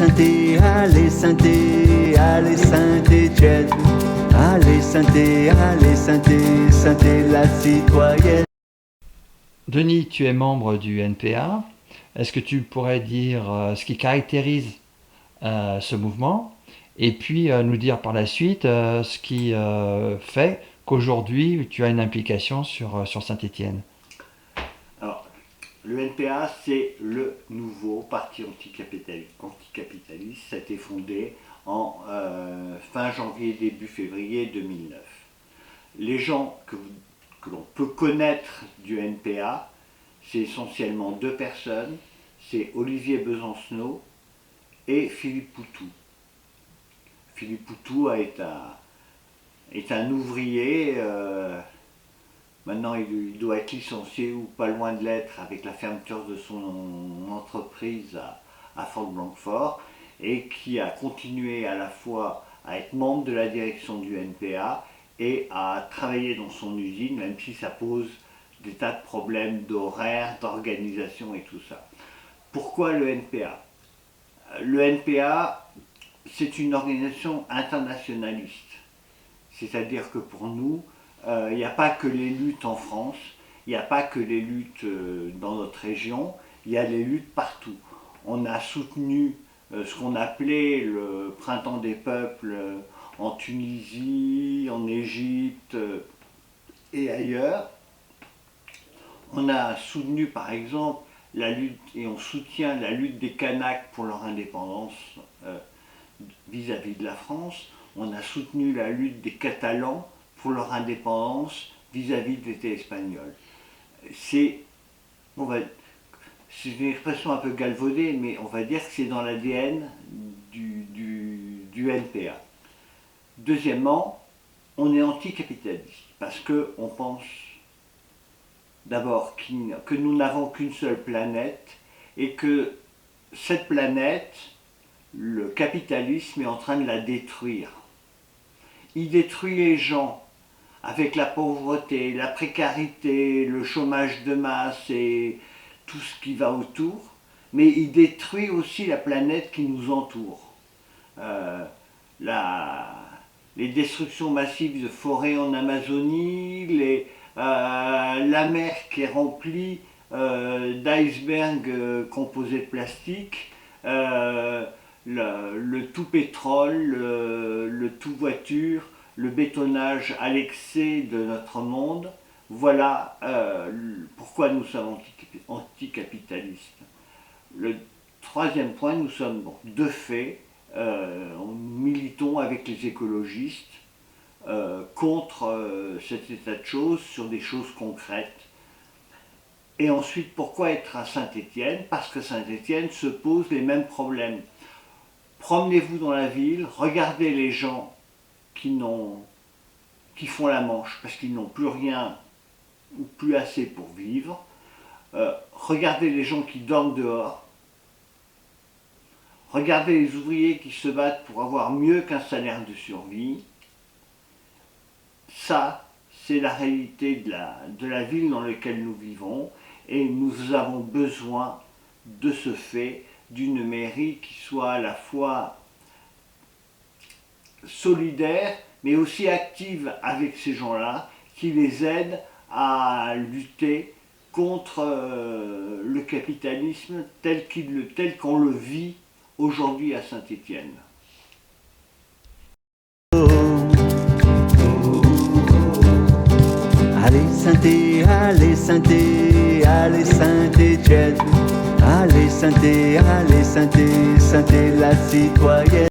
allez Saint-Étienne, allez Saint-Étienne, allez Saint-Étienne, la citoyenne. Denis, tu es membre du NPA. Est-ce que tu pourrais dire ce qui caractérise ce mouvement et puis nous dire par la suite ce qui fait qu'aujourd'hui tu as une implication sur Saint-Étienne? Alors, le NPA, c'est le nouveau parti anticapitaliste. Ça a été fondé en fin janvier, début février 2009. Les gens que l'on peut connaître du NPA, c'est essentiellement deux personnes, c'est Olivier Besancenot et Philippe Poutou. Philippe Poutou est un ouvrier, maintenant il doit être licencié ou pas loin de l'être avec la fermeture de son entreprise à Fort-Blanquefort, et qui a continué à la fois à être membre de la direction du NPA et à travailler dans son usine, même si ça pose des tas de problèmes d'horaire, d'organisation et tout ça. Pourquoi le NPA? Le NPA, c'est une organisation internationaliste. C'est-à-dire que pour nous, il n'y a pas que les luttes en France, il n'y a pas que les luttes dans notre région, il y a les luttes partout. On a soutenu ce qu'on appelait le printemps des peuples en Tunisie, en Égypte et ailleurs. On a soutenu par exemple la lutte, et on soutient la lutte des Kanaks pour leur indépendance vis-à-vis de la France. On a soutenu la lutte des Catalans pour leur indépendance vis-à-vis de l'État espagnol. C'est une expression un peu galvaudée, mais on va dire que c'est dans l'ADN du NPA. Deuxièmement, on est anticapitaliste parce qu'on pense d'abord que nous n'avons qu'une seule planète et que cette planète, le capitalisme est en train de la détruire. Il détruit les gens avec la pauvreté, la précarité, le chômage de masse et tout ce qui va autour, mais il détruit aussi la planète qui nous entoure. Les destructions massives de forêts en Amazonie, la mer qui est remplie d'icebergs composés de plastique, le tout pétrole, le tout voiture, le bétonnage à l'excès de notre monde. Voilà pourquoi nous sommes anticapitalistes. Le troisième point, nous sommes de fait, nous militons avec les écologistes contre cet état de choses, sur des choses concrètes. Et ensuite, pourquoi être à Saint-Étienne? Parce que Saint-Étienne se pose les mêmes problèmes. Promenez-vous dans la ville, regardez les gens qui font la manche parce qu'ils n'ont plus rien ou plus assez pour vivre. Regardez les gens qui dorment dehors. Regardez les ouvriers qui se battent pour avoir mieux qu'un salaire de survie. Ça, c'est la réalité de la ville dans laquelle nous vivons, et nous avons besoin de ce fait d'une mairie qui soit à la fois solidaire, mais aussi active avec ces gens-là, qui les aide à lutter contre le capitalisme tel qu'on le vit aujourd'hui à Saint-Étienne. Allez Saint-Étienne, allez Saint-Étienne, allez Saint-Étienne, allez Saint-Étienne, la citoyenne.